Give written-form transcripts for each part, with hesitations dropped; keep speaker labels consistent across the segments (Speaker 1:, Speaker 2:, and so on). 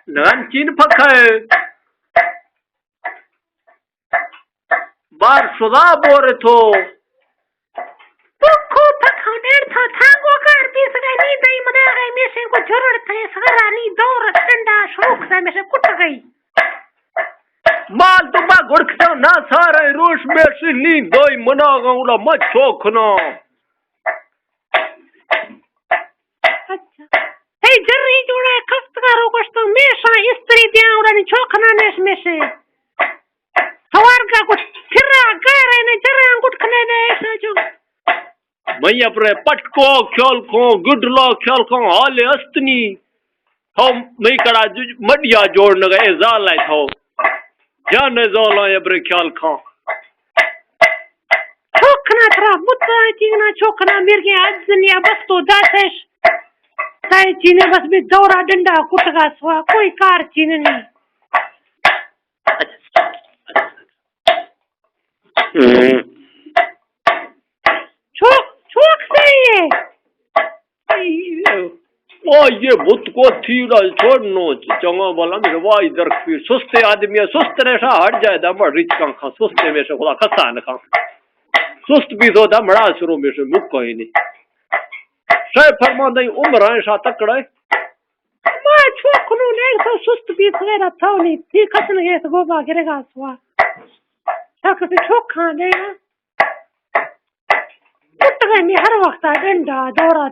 Speaker 1: dengan Chin pakai bar sudah boleh tu.
Speaker 2: Buku pakai tu tangguh kan bisa ni dah mana gay mesin ko जरूरत है sekarang ni दौर ठंडा शौक से mesin कुट गई
Speaker 1: माल तो मैं गुड़खता ना सारे रोश में से नी दो मना गाऊला मत शौक ना
Speaker 2: hey जर्री जोड़ा कस्तकारों को तो मेशा स्त्री दिया उड़ानी चौखना नेश में से सवार का कुछ फिरा गारे ने जर्रा अंगूठ खने ने ऐसा जो
Speaker 1: मैं अपने पटको ख्याल को गुडला ख्याल को हाले अस्तनी हम नहीं करा मडिया जोड़ने गए जाल लाए था जाने जाल आए अपने ख्याल को
Speaker 2: चौखना थरा मुद्दा चीना चौखना मेरे के आज दुनिया बस तो दासेश सारे चीने बस में दौरा डंडा कुटगा स्वा कोई कार चीने नहीं चौक से ये
Speaker 1: ये बुत को थी ना छोड़नो चंगा वाला मेरे वाह इधर फिर सुस्ते आदमी सुस्त रेशा हट जाए दा मर रिच का सुस्ते में से खुदा खसान का सुस्त भी तो दा मरा शुरू में से मुक कोई नहीं शायद फरमा नहीं उम्र है शायद तकड़ा है
Speaker 2: माँ चौक नो नहीं तो सुस्त भी तो मेरा था नहीं थी खसन गए तो गोबा गिरेगा स्वा तक से चौक खाने ना कुट गए नहीं हर वक्त डंडा दौरा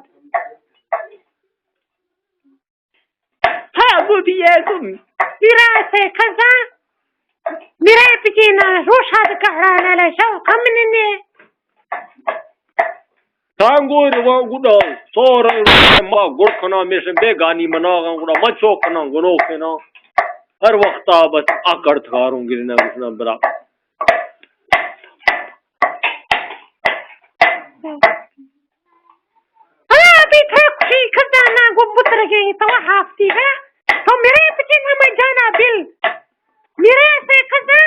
Speaker 1: हाँ वो भी है तुम
Speaker 2: मेरा से खसा मेरा पीछे ना रोशाद कड़ा ना ले शो कमने ने
Speaker 1: सांगो रवा गुड़ा सोरे माँ गुड़खना में से बेगानी मनागा गुड़ा मचो कना गुनो के ना हर वक्त बस आकर थारूंगी ना उसना बरा
Speaker 2: अभी थे खुशी खजाना गुब्बुतर गई तो हाफती है तो मेरे पीछे ना मैं जाना बिल मेरे से खजा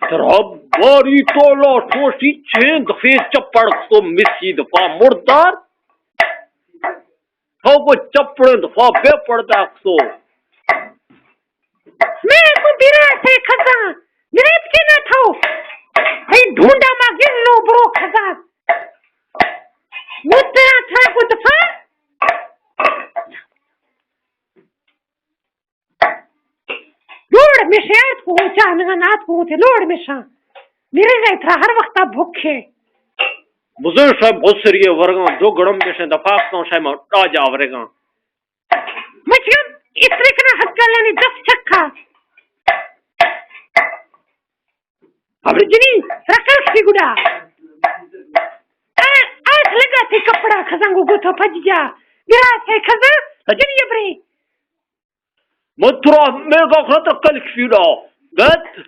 Speaker 1: तरब बारी तोला ठोसी चेंद फेस चप्पड़ तो मिसी दफा मुर्दार तो को चप्पड़ दफा पे पड़ता तो
Speaker 2: मैं को बिरा से खजा मेरे पीछे ना था हे ढूंढा मा गिल्लो ब्रो खजा मुद्दा था को दफा लोड में शेर को चाहने नाथ को थे लोड में शा मेरे गए था हर वक्त भूखे
Speaker 1: बुजुर्ग साहब बहुत सरिये वर्गा दो गड़म में से दफा तो शायद आ जावरेगा
Speaker 2: मुझे इस तरीके ना हक कर लेनी 10 छक्का अब जनी रखल की गुड़ा आज लगा थे कपड़ा खजांगो गुथो फज जा गिरा से खजा जनी बरे
Speaker 1: मथुरा मेरे को खतरा कल क्यों गत